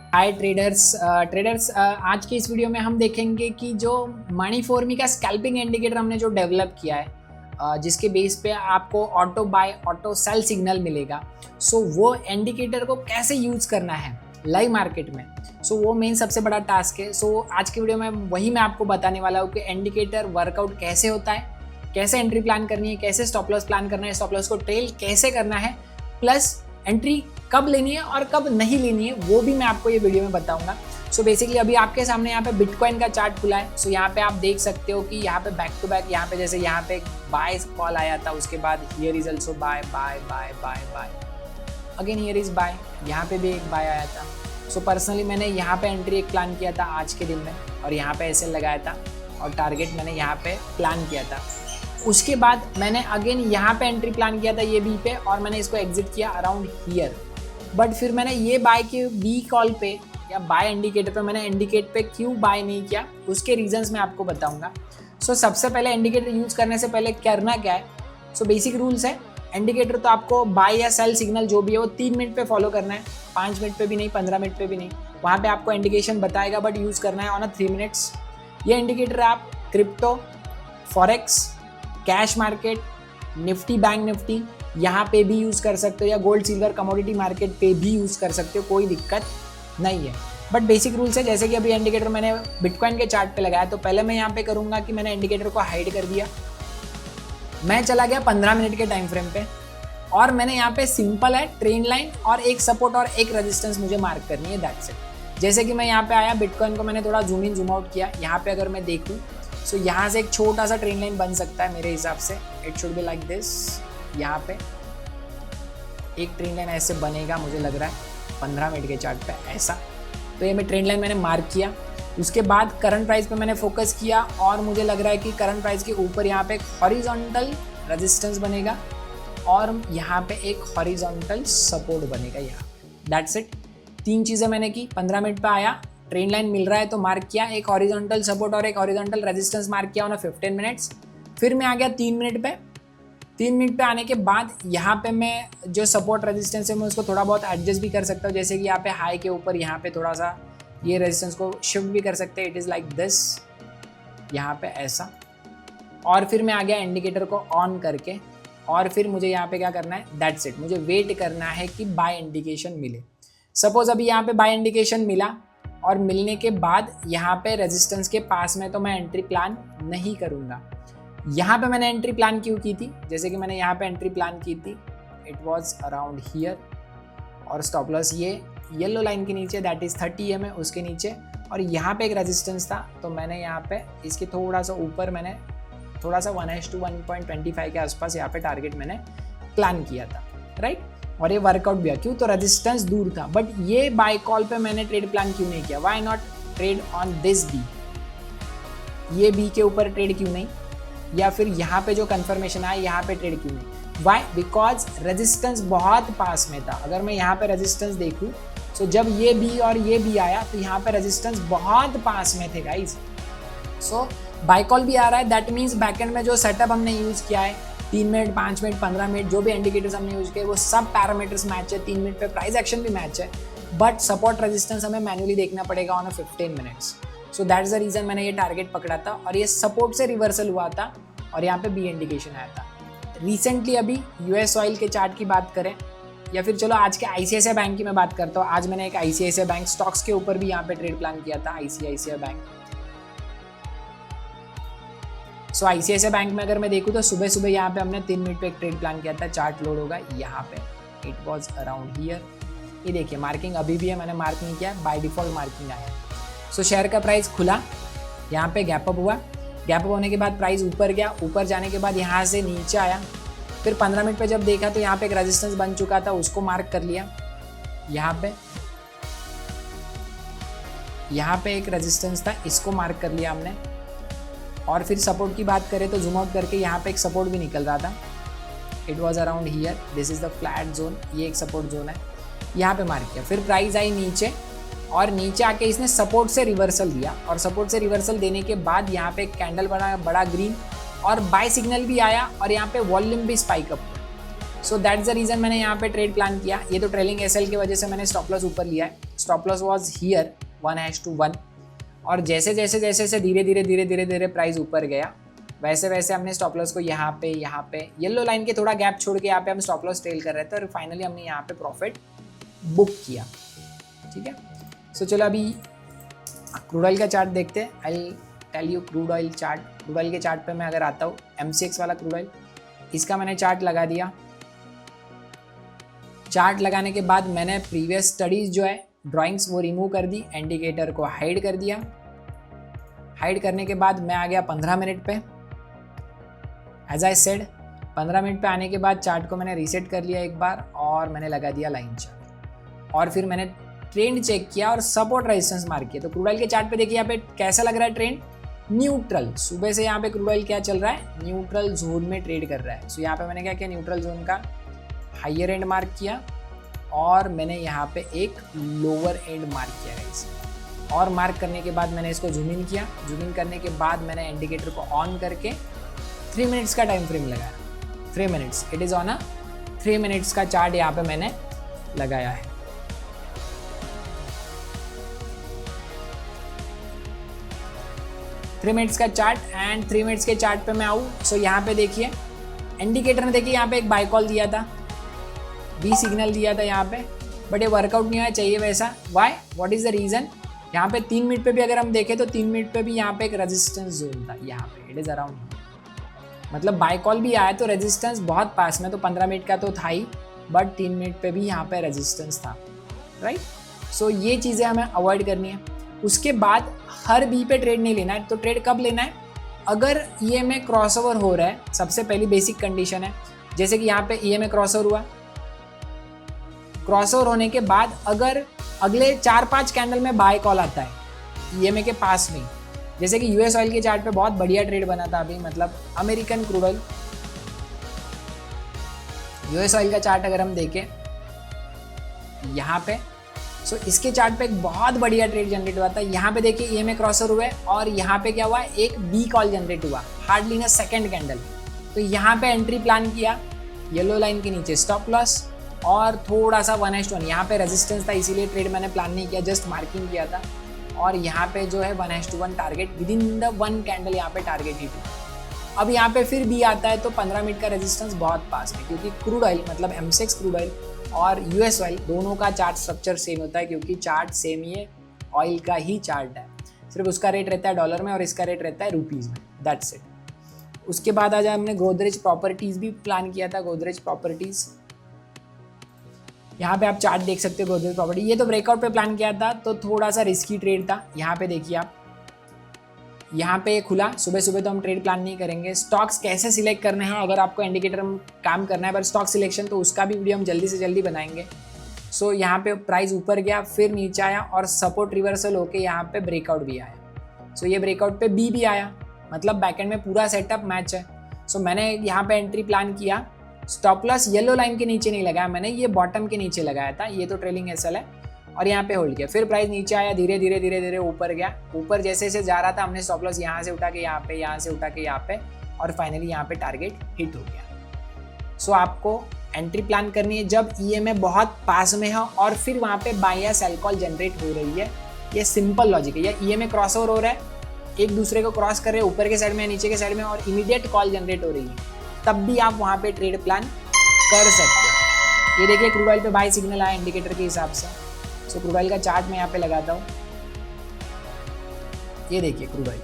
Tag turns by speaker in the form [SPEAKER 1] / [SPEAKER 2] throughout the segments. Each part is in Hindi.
[SPEAKER 1] हाय ट्रेडर्स, आज के इस वीडियो में हम देखेंगे कि जो मनी फॉर्मी का स्कैल्पिंग इंडिकेटर हमने जो डेवलप किया है, जिसके बेस पे आपको auto buy auto sell signal मिलेगा। सो वो इंडिकेटर को कैसे यूज़ करना है लाइव मार्केट में, वो मेन सबसे बड़ा टास्क है। आज के वीडियो में वही मैं आपको बताने वाला हूँ कि इंडिकेटर वर्कआउट कैसे होता है, कैसे एंट्री प्लान करनी है, कैसे स्टॉप लॉस प्लान करना है, स्टॉप लॉस को ट्रेल कैसे करना है, प्लस एंट्री कब लेनी है और कब नहीं लेनी है वो भी मैं आपको ये वीडियो में बताऊंगा। बेसिकली अभी आपके सामने यहाँ पे बिटकॉइन का चार्ट खुला है। यहाँ पे आप देख सकते हो कि यहाँ पे बैक टू बैक, यहाँ पे जैसे यहाँ पे बाय कॉल आया था, उसके बाद here is also buy buy buy buy buy, again here is buy, यहाँ पे भी एक बाय आया था। पर्सनली मैंने यहाँ पे एंट्री एक प्लान किया था आज के दिन में, और यहाँ पे ऐसे लगाया था और टारगेट मैंने यहाँ पे प्लान किया था। उसके बाद मैंने अगेन यहाँ पे एंट्री प्लान किया था ये बी पे, और मैंने इसको एग्जिट किया अराउंड हियर। बट फिर मैंने ये बाय के बी कॉल पे या बाय इंडिकेटर पे मैंने इंडिकेट पे क्यों बाय नहीं किया, उसके रीजंस मैं आपको बताऊंगा। सबसे पहले इंडिकेटर यूज करने से पहले करना क्या है, बेसिक रूल्स है। इंडिकेटर तो आपको बाय या सेल सिग्नल जो भी है वो 3 मिनट पे फॉलो करना है, 5 मिनट पे भी नहीं, 15 मिनट पे भी नहीं। वहाँ पे आपको इंडिकेशन बताएगा, बट यूज करना है ऑन 3 मिनट्स। ये इंडिकेटर आप crypto, forex, cash market, Nifty, bank Nifty यहाँ पे भी यूज़ कर सकते हो, या गोल्ड सिल्वर कमोडिटी मार्केट पे भी यूज़ कर सकते हो, कोई दिक्कत नहीं है। बट बेसिक रूल्स है, जैसे कि अभी इंडिकेटर मैंने बिटकॉइन के चार्ट पे लगाया, तो पहले मैं यहाँ पे करूँगा कि मैंने इंडिकेटर को हाइड कर दिया। मैं चला गया 15 मिनट के टाइम फ्रेम पे, और मैंने यहाँ पे सिंपल है ट्रेंड लाइन और एक सपोर्ट और एक रेजिस्टेंस मुझे मार्क करनी है, दैट्स इट। जैसे कि मैं यहाँ पे आया, बिटकॉइन को मैंने थोड़ा जूम इन जूम आउट किया। यहाँ पे अगर मैं देखूँ यहाँ से एक छोटा सा ट्रेंड लाइन बन सकता है मेरे हिसाब से, it should be like this. यहाँ पे एक ट्रेंड लाइन ऐसे बनेगा मुझे लग रहा है 15 मिनट के चार्ट पे ऐसा। तो ये मैं ट्रेंड लाइन मैंने मार्क किया। उसके बाद करंट प्राइस पे मैंने फोकस किया, और मुझे लग रहा है कि करंट प्राइस के ऊपर यहाँ पे एक हॉरिजॉन्टल रेजिस्टेंस बनेगा, और यहाँ पे एक हॉरिजॉन्टल सपोर्ट बनेगा यहाँ, दैट्स इट। 3 चीज़ें मैंने की। 15 मिनट पे आया, ट्रेंड लाइन मिल रहा है तो मार्क किया, एक हॉरिजॉन्टल सपोर्ट और एक हॉरिजॉन्टल रेजिस्टेंस मार्क किया ऑन 15 मिनट्स। फिर मैं आ गया 3 मिनट पे। 3 मिनट पे आने के बाद यहाँ पे मैं जो सपोर्ट रेजिस्टेंस है मैं उसको थोड़ा बहुत एडजस्ट भी कर सकता हूँ, जैसे कि यहाँ पे हाई के ऊपर यहाँ पे थोड़ा सा ये रेजिस्टेंस को शिफ्ट भी कर सकते हैं, इट इज़ लाइक दिस, यहाँ पे ऐसा। और फिर मैं आ गया इंडिकेटर को ऑन करके, और फिर मुझे यहाँ पे क्या करना है, दैट्स इट। मुझे वेट करना है कि बाय इंडिकेशन मिले। सपोज अभी यहाँ पे बाय इंडिकेशन मिला, और मिलने के बाद यहाँ पे रेजिस्टेंस के पास में तो मैं एंट्री प्लान नहीं करूँगा। यहाँ पे मैंने एंट्री प्लान क्यों की थी, जैसे कि मैंने यहाँ पे एंट्री प्लान की थी, इट वाज अराउंड हियर, और स्टॉप लॉस ये येलो लाइन के नीचे, दैट इज़ 30 है उसके नीचे, और यहाँ पे एक रेजिस्टेंस था, तो मैंने यहाँ पे इसके थोड़ा सा ऊपर मैंने थोड़ा सा 1:1.25 के आसपास यहाँ पे टारगेट मैंने प्लान किया था, राइट। और ये वर्कआउट भी है, क्यों, तो रेजिस्टेंस दूर था। बट ये बाय कॉल पे मैंने ट्रेड प्लान क्यों नहीं किया, why not trade on this B, ये बी के ऊपर ट्रेड क्यों नहीं, या फिर यहाँ पे जो कंफर्मेशन आया यहाँ पे ट्रेड क्यों नहीं, व्हाई, बिकॉज रेजिस्टेंस बहुत पास में था। अगर मैं यहाँ पे रेजिस्टेंस देखूँ, जब ये बी और ये बी आया तो यहाँ पे रेजिस्टेंस बहुत पास में थे गाइज। बाय कॉल भी आ रहा है, दैट मीन्स बैकएंड में जो सेटअप हमने यूज़ किया है, 3 मिनट, 5 मिनट, 15 मिनट, जो भी इंडिकेटर्स हमने यूज किए वो सब पैरामीटर्स मैच है। 3 मिनट पे प्राइस एक्शन भी मैच है, बट सपोर्ट रेजिस्टेंस हमें मैन्युअली देखना पड़ेगा on 15 minutes. That is the reason मैंने ये टारगेट पकड़ा था, और ये सपोर्ट से रिवर्सल हुआ था, और यहाँ पे बी इंडिकेशन आया था। रिसेंटली अभी यूएस ऑयल के चार्ट की बात करें, या फिर चलो आज के आईसीआईसीआई बैंक की मैं बात करता हूँ। आज मैंने एक आईसीआईसीआई बैंक स्टॉक्स के ऊपर भी यहाँ पे ट्रेड प्लान किया था, आईसीआईसीआई बैंक। आईसीआईसीआई बैंक में अगर मैं देखूँ तो सुबह सुबह यहाँ पे हमने 3 मिनट पे एक ट्रेड प्लान किया था, चार्ट लोड होगा यहाँ पे, इट वाज अराउंड हियर। ये देखिए मार्किंग अभी भी है, मैंने मार्क नहीं किया, बाय डिफॉल्ट मार्किंग आया। शेयर का प्राइस खुला, यहाँ पे गैप अप हुआ, गैप अप होने के बाद प्राइस ऊपर गया, ऊपर जाने के बाद यहाँ से नीचे आया। फिर 15 मिनट पे जब देखा तो यहाँ पे एक रेजिस्टेंस बन चुका था, उसको मार्क कर लिया। यहाँ पे एक रेजिस्टेंस था, इसको मार्क कर लिया हमने। और फिर सपोर्ट की बात करें तो जूम आउट करके यहाँ पे एक सपोर्ट भी निकल रहा था, it was around here, this is the flat zone, ये एक सपोर्ट जोन है, यहाँ पे मार्क किया। फिर प्राइस आई नीचे, और नीचे आके इसने सपोर्ट से रिवर्सल दिया, और सपोर्ट से रिवर्सल देने के बाद यहाँ पे एक कैंडल बना बड़ा ग्रीन, और बाय सिग्नल भी आया, और यहाँ पे वॉल्यूम भी स्पाइक अप हुआ। सो दैट्स द रीज़न मैंने यहाँ पे ट्रेड प्लान किया। ये तो ट्रेलिंग एसएल की वजह से मैंने स्टॉप लॉस ऊपर लिया है। स्टॉप लॉस वाज हियर 1:1 और जैसे जैसे धीरे धीरे प्राइस ऊपर गया वैसे वैसे हमने स्टॉप लॉस को यहाँ पे येलो लाइन के थोड़ा गैप छोड़ के यहाँ पे हम स्टॉप लॉस ट्रेल कर रहे थे और फाइनली हमने यहाँ पे प्रॉफिट बुक किया। ठीक है, सो चलो अभी क्रूड ऑयल का चार्ट देखते हैं। I tell you crude oil chart. Crude oil के चार्ट पे मैं अगर आता हूँ, MCX वाला क्रूड ऑयल, इसका मैंने चार्ट लगा दिया। चार्ट लगाने के बाद मैंने प्रीवियस स्टडीज जो है ड्राइंग्स वो रिमूव कर दी, इंडिकेटर को हाइड कर दिया। हाइड करने के बाद मैं आ गया 15 मिनट पे। एज आई सेड 15 मिनट पे आने के बाद चार्ट को मैंने रीसेट कर लिया एक बार और मैंने लगा दिया लाइन चार्ट और फिर मैंने ट्रेंड चेक किया और सपोर्ट रेजिस्टेंस मार्क किया। तो क्रूड ऑयल के चार्ट पे देखिए यहाँ पे कैसा लग रहा है ट्रेंड, न्यूट्रल। सुबह से यहाँ पे क्रूड ऑयल क्या चल रहा है, न्यूट्रल जोन में ट्रेड कर रहा है। सो यहाँ पे मैंने क्या किया, न्यूट्रल जोन का हाइयर एंड मार्क किया और मैंने यहाँ पे एक लोअर एंड मार्क किया गाइस। और मार्क करने के बाद मैंने इसको जूम इन किया। जूम इन करने के बाद मैंने इंडिकेटर को ऑन करके 3 मिनट्स का टाइम फ्रेम लगाया। 3 minutes, it is on a 3 minutes का चार्ट यहाँ पे मैंने लगाया है। थ्री मिनट्स का चार्ट एंड 3 मिनट्स के चार्ट पे मैं आऊँ। सो यहाँ पे देखिए इंडिकेटर ने देखिए यहाँ पे एक बाय कॉल दिया था, बी सिग्नल दिया था यहाँ पे, बट ये वर्कआउट नहीं हुआ चाहिए वैसा। Why, what is the reason? यहाँ पे 3 मिनट पे भी अगर हम देखें तो 3 मिनट पे भी यहाँ पे एक रेजिस्टेंस जोन था, यहाँ पे इट इज़ अराउंड, मतलब बाय कॉल भी आया तो रेजिस्टेंस बहुत पास में, तो 15 मिनट का तो था ही, बट 3 मिनट पे भी यहाँ पे रेजिस्टेंस था, राइट। सो ये चीज़ें हमें अवॉइड करनी है। उसके बाद हर बी पे ट्रेड नहीं लेना है। तो ट्रेड कब लेना है, अगर EMA क्रॉसओवर हो रहा है, सबसे पहली बेसिक कंडीशन है। जैसे कि यहाँ पे EMA क्रॉसओवर हुआ, क्रॉसओवर होने के बाद अगर अगले 4-5 कैंडल में बाय कॉल आता है EMA के पास में, जैसे कि US ऑयल के चार्ट पे बहुत बढ़िया ट्रेड बना था अभी, मतलब American crude oil, US oil का चार्ट अगर हम देखें यहाँ पे, सो इसके चार्ट पे एक बहुत बढ़िया ट्रेड जनरेट हुआ था। यहाँ पे देखिए EMA क्रॉसर हुआ है और यहाँ पे क्या हुआ, एक बी कॉल जनरेट हुआ हार्डली इन सेकंड कैंडल। तो यहाँ पे एंट्री प्लान किया, येलो लाइन के नीचे स्टॉप लॉस और थोड़ा सा 1:1 यहाँ पे रेजिस्टेंस था, इसीलिए ट्रेड मैंने प्लान नहीं किया, जस्ट मार्किंग किया था। और यहाँ पे जो है 1:1 target with in the 1 candle यहाँ पे टारगेट हिट हुआ। अब यहाँ पे फिर बी आता है तो 15 मिनट का रेजिस्टेंस बहुत पास है, क्योंकि क्रूड ऑयल मतलब MCX क्रूड ऑयल और US ऑयल दोनों का चार्ट स्ट्रक्चर सेम होता है, क्योंकि चार्ट सेम ही है, ऑयल का ही चार्ट है, सिर्फ उसका रेट रहता है डॉलर में और इसका रेट रहता है रुपीज़ में, दैट्स इट। उसके बाद आज हमने गोदरेज प्रॉपर्टीज़ भी प्लान किया था। गोदरेज प्रॉपर्टीज़ यहाँ पे आप चार्ट देख सकते हो। गोदरेज प्रॉपर्टी ये तो ब्रेकआउट पे प्लान किया था, तो थोड़ा सा रिस्की ट्रेड था। यहाँ पे देखिए आप, यहाँ पे खुला, सुबह सुबह तो हम ट्रेड प्लान नहीं करेंगे। स्टॉक्स कैसे सिलेक्ट करने हैं, अगर आपको इंडिकेटर में काम करना है पर स्टॉक सिलेक्शन, तो उसका भी वीडियो हम जल्दी से जल्दी बनाएंगे। सो यहाँ पे प्राइस ऊपर गया, फिर नीचे आया और सपोर्ट रिवर्सल होके यहाँ पे ब्रेकआउट भी आया। सो ये ब्रेकआउट पे बी भी आया, मतलब बैकएंड में पूरा सेटअप मैच है। सो मैंने यहाँ पे एंट्री प्लान किया, स्टॉप लॉस येलो लाइन के नीचे नहीं लगाया मैंने, ये बॉटम के नीचे लगाया था, ये तो ट्रेलिंग एसएल है, और यहाँ पे होल्ड किया। फिर प्राइस नीचे आया, धीरे धीरे ऊपर गया। ऊपर जैसे जैसे जा रहा था हमने स्टॉप लॉस यहाँ से उठा के यहाँ पे, यहाँ से उठा के यहाँ पे, और फाइनली यहाँ पे टारगेट हिट हो गया। सो आपको एंट्री प्लान करनी है जब EMA बहुत पास में है और फिर वहाँ पे बाय या सेल कॉल जनरेट हो रही है। ये सिंपल लॉजिक है। या EMA क्रॉस ओवर हो रहा है, एक दूसरे को क्रॉस कर रहे हैं ऊपर के साइड में या नीचे के साइड में, और इमीडिएट कॉल जनरेट हो रही है, तब भी आप वहाँ पे ट्रेड प्लान कर सकते हो। ये देखिए क्रूड ऑयल पे बाय सिग्नल आया इंडिकेटर के हिसाब से। सो क्रूड ऑयल का चार्ट मैं यहाँ पे लगाता हूँ, ये देखिए crude oil.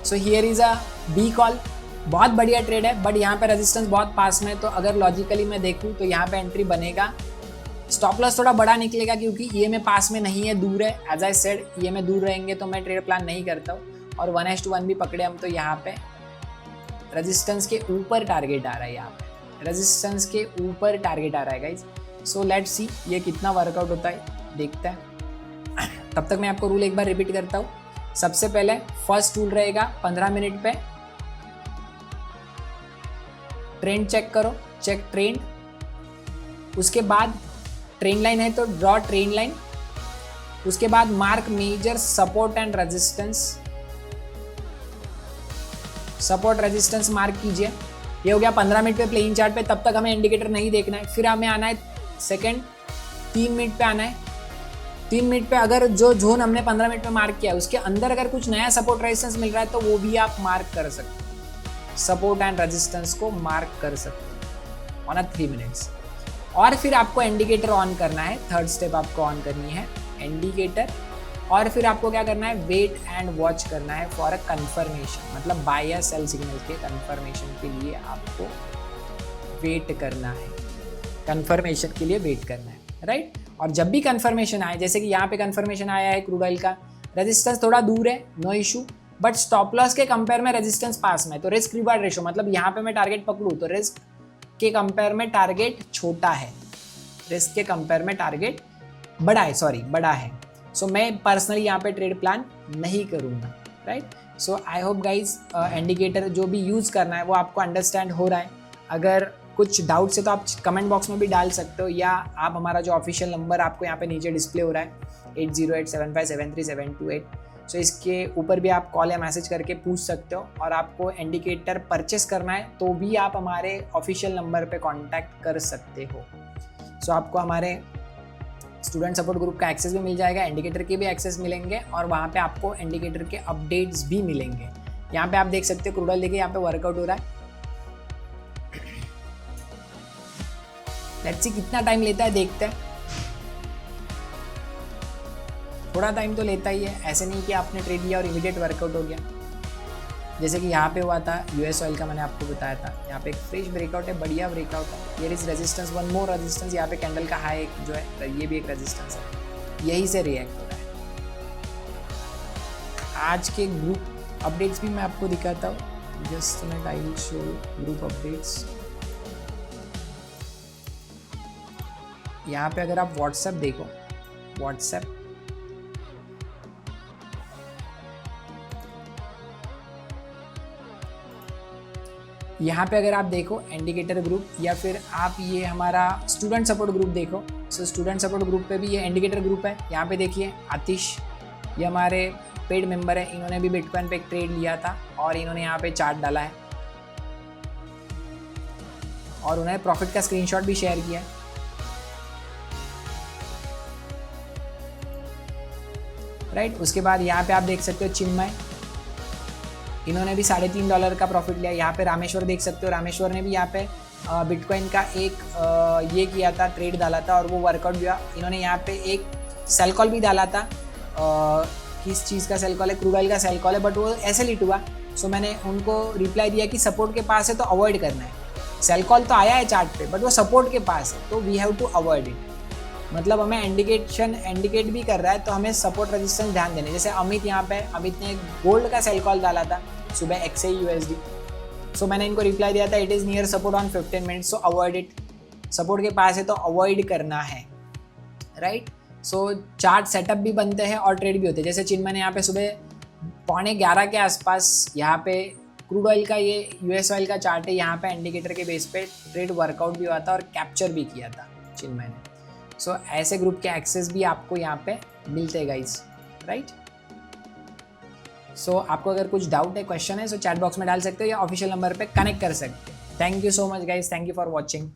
[SPEAKER 1] So here is a be call, बहुत बढ़िया ट्रेड है, बट यहाँ पे रेजिस्टेंस बहुत पास में है, तो अगर लॉजिकली मैं देखूँ तो यहाँ पे एंट्री बनेगा। स्टॉप लॉस थोड़ा बड़ा निकलेगा क्योंकि EMA पास में नहीं है, दूर है। एज आई सेड EMA दूर रहेंगे तो मैं ट्रेड प्लान नहीं करता हूँ। और 1:1 भी पकड़े हम, तो यहाँ पे रेजिस्टेंस के ऊपर टारगेट आ रहा है, यहाँ पे रेजिस्टेंस के ऊपर टारगेट आ रहा है गाइज। सो लेट्स सी ये कितना वर्कआउट होता है, देखते हैं। तब तक मैं आपको रूल एक बार रिपीट करता हूँ। सबसे पहले फर्स्ट रूल रहेगा 15 मिनट पे ट्रेंड चेक करो, चेक ट्रेंड। उसके बाद ट्रेंड लाइन है तो ड्रॉ ट्रेंड लाइन। उसके बाद mark major support and resistance, support resistance mark कीजिए। ये हो गया 15 मिनट पे प्लेइंग चार्ट पे, तब तक हमें इंडिकेटर नहीं देखना है। फिर हमें आना है सेकंड 3 मिनट पे आना है। 3 मिनट पे अगर जो जोन हमने 15 मिनट में मार्क किया उसके अंदर अगर कुछ नया सपोर्ट रेजिस्टेंस मिल रहा है तो वो भी आप मार्क कर सकते हो, सपोर्ट एंड रेजिस्टेंस को मार्क कर सकते हो ऑन 3 मिनट्स। और फिर आपको इंडिकेटर ऑन करना है, थर्ड स्टेप आपको ऑन करनी है इंडिकेटर। और फिर आपको क्या करना है, वेट एंड वॉच करना है फॉर अ कंफर्मेशन, मतलब बाय या सेल सिग्नल के कंफर्मेशन के लिए आपको वेट करना है, कंफर्मेशन के लिए वेट करना है, राइट। और जब भी कंफर्मेशन आए, जैसे कि यहाँ पे कंफर्मेशन आया है क्रूड ऑयल का, रेजिस्टेंस थोड़ा दूर है, no issue, but stop loss के कंपेयर में रेजिस्टेंस पास में है, तो रिस्क रिवार्ड रेशो, मतलब यहाँ पे मैं टारगेट पकड़ूँ तो रिस्क के कंपेयर में टारगेट छोटा है, रिस्क के कंपेयर में टारगेट बड़ा है। सो मैं पर्सनली यहाँ पे ट्रेड प्लान नहीं करूँगा, right. So I hope guys indicator जो भी यूज़ करना है वो आपको अंडरस्टैंड हो रहा है। अगर कुछ डाउट्स है तो आप कमेंट बॉक्स में भी डाल सकते हो, या आप हमारा जो ऑफिशियल नंबर आपको यहाँ पे नीचे डिस्प्ले हो रहा है 8087573728, सो इसके ऊपर भी आप कॉल या मैसेज करके पूछ सकते हो। और आपको इंडिकेटर परचेस करना है तो भी आप हमारे ऑफिशियल नंबर पे कांटेक्ट कर सकते हो। सो आपको हमारे स्टूडेंट सपोर्ट ग्रुप का एक्सेस भी मिल जाएगा, इंडिकेटर के भी एक्सेस मिलेंगे, और वहाँ पे आपको इंडिकेटर के अपडेट्स भी मिलेंगे। यहाँ पे आप देख सकते हो क्रूड ऑयल, देखिए यहाँ पे वर्कआउट हो रहा है। लेट्स सी कितना टाइम लेता है, देखते हैं। थोड़ा टाइम तो लेता ही है, ऐसे नहीं कि आपने ट्रेड लिया और इमीडिएट वर्कआउट हो गया। जैसे कि यहाँ पे हुआ था यूएस ऑयल का, मैंने आपको बताया था, यहाँ पे एक फ्रेश ब्रेकआउट है, बढ़िया ब्रेकआउट है। Here is resistance, one more resistance, यहाँ पे कैंडल का हाई जो है ये भी एक रेजिस्टेंस है, यही से रिएक्ट हो रहा है। आज के ग्रुप अपडेट्स भी मैं आपको दिखाता हूँ, just minute I will show group updates. यहाँ पे अगर आप व्हाट्सएप देखो, व्हाट्सएप यहाँ पे अगर आप देखो इंडिकेटर ग्रुप, या फिर आप ये हमारा स्टूडेंट सपोर्ट ग्रुप देखो, सो स्टूडेंट सपोर्ट ग्रुप पे भी ये इंडिकेटर ग्रुप है। यहाँ पे देखिए आतिश, ये हमारे पेड मेंबर है, इन्होंने भी बिटकॉइन पे एक ट्रेड लिया था और इन्होंने यहाँ पे चार्ट डाला है और उन्होंने प्रॉफिट का स्क्रीनशॉट भी शेयर किया है, राइट। उसके बाद यहाँ पे आप देख सकते हो चिन्मय, इन्होंने भी $3.5 का प्रॉफिट लिया। यहाँ पे रामेश्वर देख सकते हो, रामेश्वर ने भी यहाँ पे बिटकॉइन का एक ये किया था, ट्रेड डाला था और वो वर्कआउट हुआ। इन्होंने यहाँ पे एक सेल कॉल भी डाला था, किस चीज़ का सेल कॉल है, क्रूड ऑयल का सेल कॉल है, बट वो ऐसे लिट हुआ। सो मैंने उनको रिप्लाई दिया कि सपोर्ट के पास है तो अवॉइड करना है। सेल कॉल तो आया है चार्ट पे, बट वो सपोर्ट के पास है तो we have to avoid it. मतलब हमें इंडिकेट भी कर रहा है तो हमें सपोर्ट रेजिस्टेंस ध्यान देने। जैसे अमित यहाँ पे, अमित ने गोल्ड का सेल कॉल डाला था सुबह XAUSD, सो मैंने इनको रिप्लाई दिया था it is near support on 15 minutes, so avoid it. Support के पास है तो अवॉइड करना है, राइट। सो चार्ट सेटअप भी बनते हैं और ट्रेड भी होते हैं। जैसे चिन्मय ने यहाँ पे सुबह 11:15 के आसपास यहाँ पे क्रूड ऑयल का, ये US ऑयल का चार्ट है, यहाँ पे इंडिकेटर के बेस पे ट्रेड वर्कआउट भी हुआ था और कैप्चर भी किया था चिन्मय ने। सो ऐसे ग्रुप के एक्सेस भी आपको यहाँ पे मिलते हैं गाइस, राइट। सो आपको अगर कुछ डाउट है, क्वेश्चन है, सो चैट बॉक्स में डाल सकते हो या ऑफिशियल नंबर पे कनेक्ट कर सकते हो। Thank you so much guys, thank you for watching.